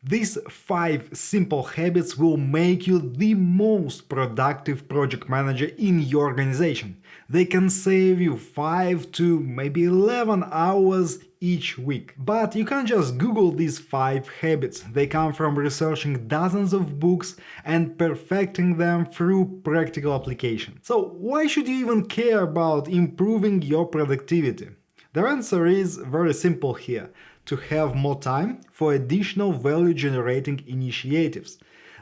These 5 simple habits will make you the most productive project manager in your organization. They can save you 5 to maybe 11 hours each week. But you can't just Google these 5 habits. They come from researching dozens of books and perfecting them through practical application. So why should you even care about improving your productivity? The answer is very simple here: to have more time for additional value generating initiatives.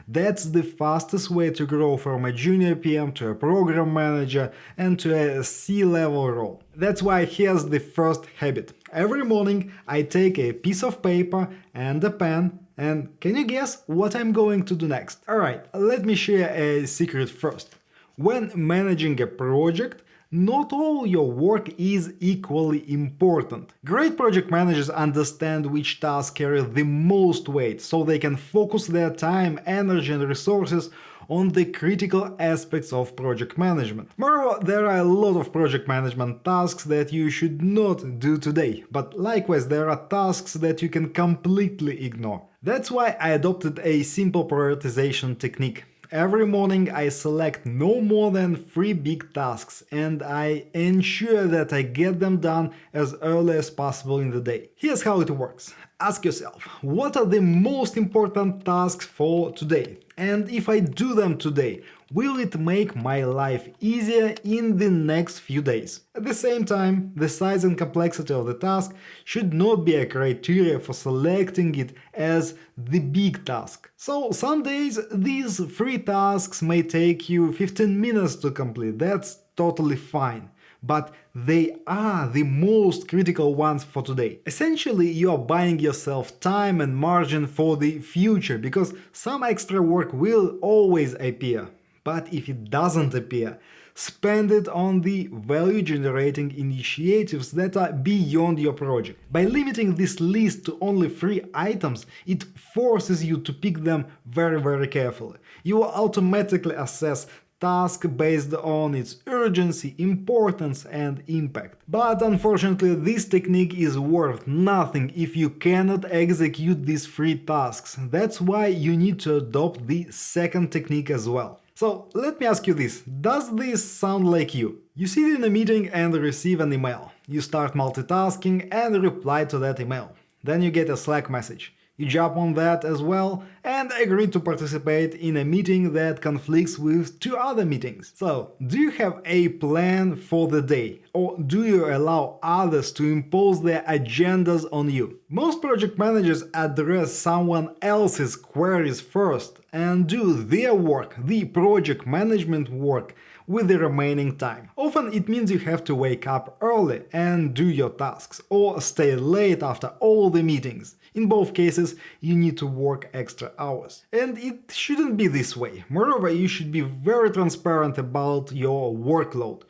That's the fastest way to grow from a junior PM to a program manager and to a C-level role. That's why here's the first habit. Every morning I take a piece of paper and a pen, and can you guess what I'm going to do next? Alright, let me share a secret first. When managing a project, not all your work is equally important. Great project managers understand which tasks carry the most weight, so they can focus their time, energy and resources on the critical aspects of project management. Moreover, there are a lot of project management tasks that you should not do today, but likewise there are tasks that you can completely ignore. That's why I adopted a simple prioritization technique. Every morning I select no more than 3 big tasks and I ensure that I get them done as early as possible in the day. Here's how it works. Ask yourself, what are the most important tasks for today? And if I do them today, will it make my life easier in the next few days? At the same time, the size and complexity of the task should not be a criteria for selecting it as the big task. So some days these 3 tasks may take you 15 minutes to complete. That's totally fine. But they are the most critical ones for today. Essentially, you are buying yourself time and margin for the future, because some extra work will always appear. But if it doesn't appear, spend it on the value-generating initiatives that are beyond your project. By limiting this list to only 3 items, it forces you to pick them very carefully. You will automatically assess task based on its urgency, importance and impact. But unfortunately, this technique is worth nothing if you cannot execute these 3 tasks. That's why you need to adopt the second technique as well. So let me ask you this, does this sound like you? You sit in a meeting and receive an email. You start multitasking and reply to that email. Then you get a Slack message. You jump on that as well and agree to participate in a meeting that conflicts with 2 other meetings. So, do you have a plan for the day? Or do you allow others to impose their agendas on you? Most project managers address someone else's queries first and do their work, the project management work, with the remaining time. Often it means you have to wake up early and do your tasks, or stay late after all the meetings. In both cases, you need to work extra hours. And it shouldn't be this way. Moreover, you should be very transparent about your workload.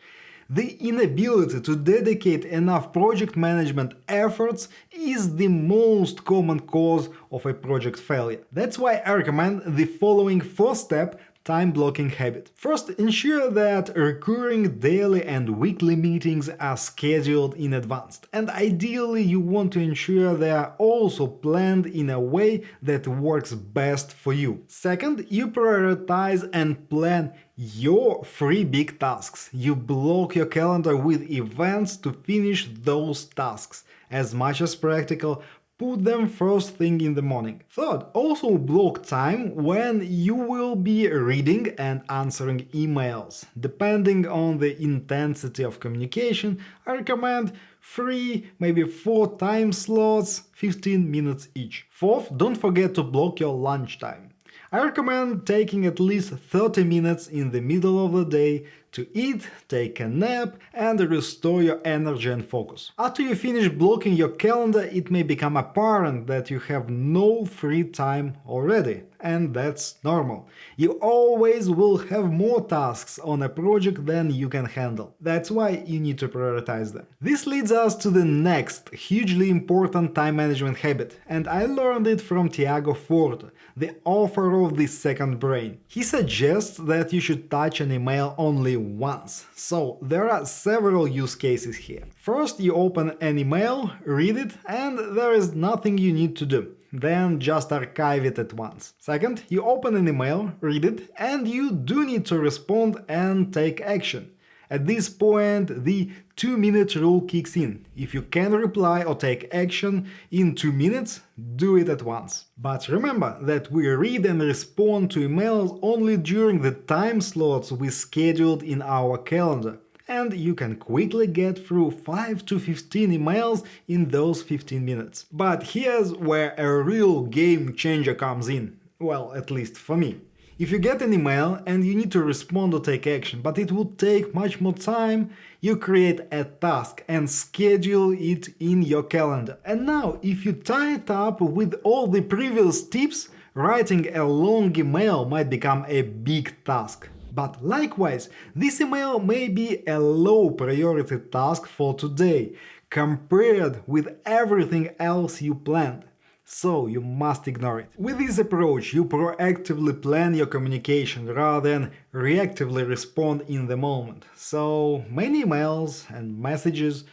The inability to dedicate enough project management efforts is the most common cause of a project failure. That's why I recommend the following 4-step time blocking habit. First, ensure that recurring daily and weekly meetings are scheduled in advance. And ideally, you want to ensure they are also planned in a way that works best for you. Second, you prioritize and plan your 3 big tasks. You block your calendar with events to finish those tasks. As much as practical, put them first thing in the morning. Third, also block time when you will be reading and answering emails. Depending on the intensity of communication, I recommend 3, maybe 4 time slots, 15 minutes each. Fourth, don't forget to block your lunch time. I recommend taking at least 30 minutes in the middle of the day to eat, take a nap, and restore your energy and focus. After you finish blocking your calendar, it may become apparent that you have no free time already, and that's normal. You always will have more tasks on a project than you can handle. That's why you need to prioritize them. This leads us to the next hugely important time management habit, and I learned it from Tiago Forte, the author of The Second Brain. He suggests that you should touch an email only once. So there are several use cases here. First, you open an email, read it, and there is nothing you need to do. then just archive it at once. Second, you open an email, read it, and you do need to respond and take action. At this point, the 2-minute rule kicks in. If you can reply or take action in 2 minutes, do it at once. But remember that we read and respond to emails only during the time slots we scheduled in our calendar, and you can quickly get through 5 to 15 emails in those 15 minutes. But here's where a real game changer comes in. Well, at least for me. If you get an email and you need to respond or take action, but it will take much more time, you create a task and schedule it in your calendar. And now, if you tie it up with all the previous tips, writing a long email might become a big task. But likewise, this email may be a low priority task for today, compared with everything else you planned. So you must ignore it. With this approach, you proactively plan your communication rather than reactively respond in the moment. So many emails and messages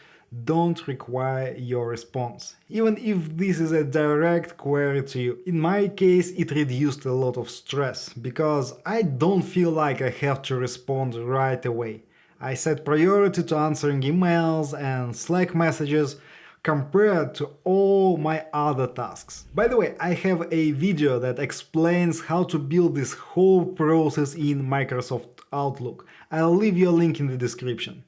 don't require your response, even if this is a direct query to you. In my case, it reduced a lot of stress, because I don't feel like I have to respond right away. I set priority to answering emails and Slack messages compared to all my other tasks. By the way, I have a video that explains how to build this whole process in Microsoft Outlook. I'll leave you a link in the description.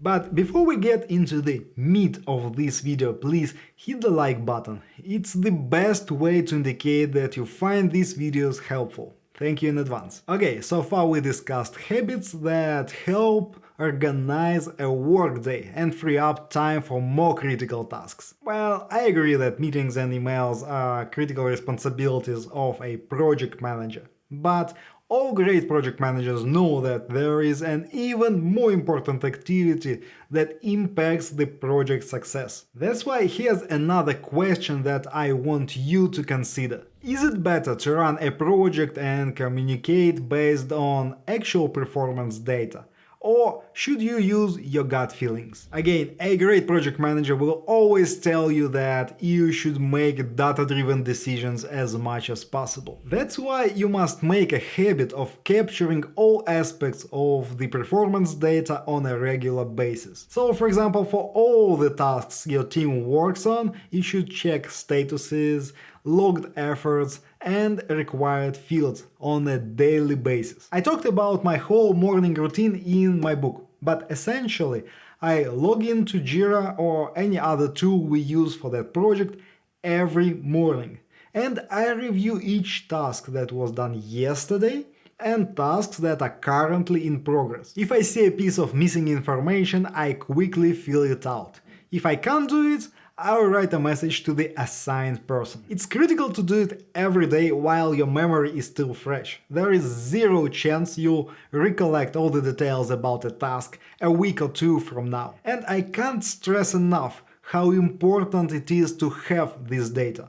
But before we get into the meat of this video, please hit the like button. It's the best way to indicate that you find these videos helpful. Thank you in advance. Okay, so far we discussed habits that help organize a workday and free up time for more critical tasks. Well, I agree that meetings and emails are critical responsibilities of a project manager. But all great project managers know that there is an even more important activity that impacts the project's success. That's why here's another question that I want you to consider. Is it better to run a project and communicate based on actual performance data? Or should you use your gut feelings? Again, a great project manager will always tell you that you should make data-driven decisions as much as possible. That's why you must make a habit of capturing all aspects of the performance data on a regular basis. So, for example, for all the tasks your team works on, you should check statuses, logged efforts, and required fields on a daily basis. I talked about my whole morning routine in my book, but essentially I log into Jira or any other tool we use for that project every morning, and I review each task that was done yesterday and tasks that are currently in progress. If I see a piece of missing information, I quickly fill it out. If I can't do it, I'll write a message to the assigned person. It's critical to do it every day while your memory is still fresh. There is zero chance you'll recollect all the details about a task a week or two from now. And I can't stress enough how important it is to have this data.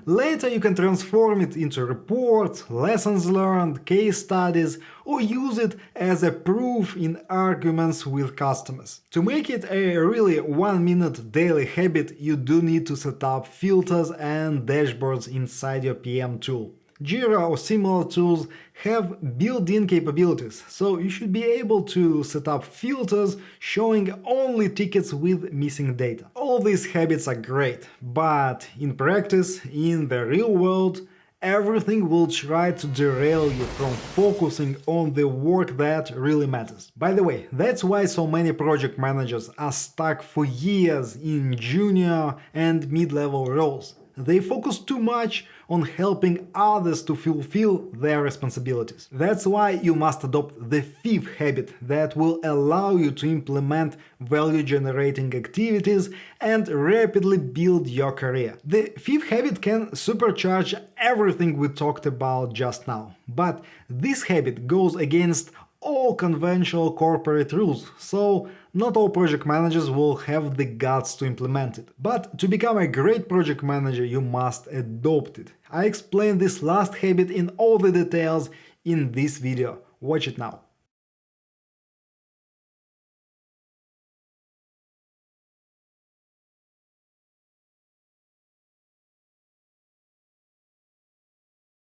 Later you can transform it into reports, lessons learned, case studies, or use it as a proof in arguments with customers. To make it a really 1-minute daily habit, you do need to set up filters and dashboards inside your PM tool. Jira or similar tools have built-in capabilities, so you should be able to set up filters showing only tickets with missing data. All these habits are great, but in practice, in the real world, everything will try to derail you from focusing on the work that really matters. By the way, that's why so many project managers are stuck for years in junior and mid-level roles. They focus too much on helping others to fulfill their responsibilities. That's why you must adopt the fifth habit that will allow you to implement value-generating activities and rapidly build your career. The fifth habit can supercharge everything we talked about just now, but this habit goes against all conventional corporate rules, so not all project managers will have the guts to implement it. But to become a great project manager, you must adopt it. I explain this last habit in all the details in this video. Watch it now.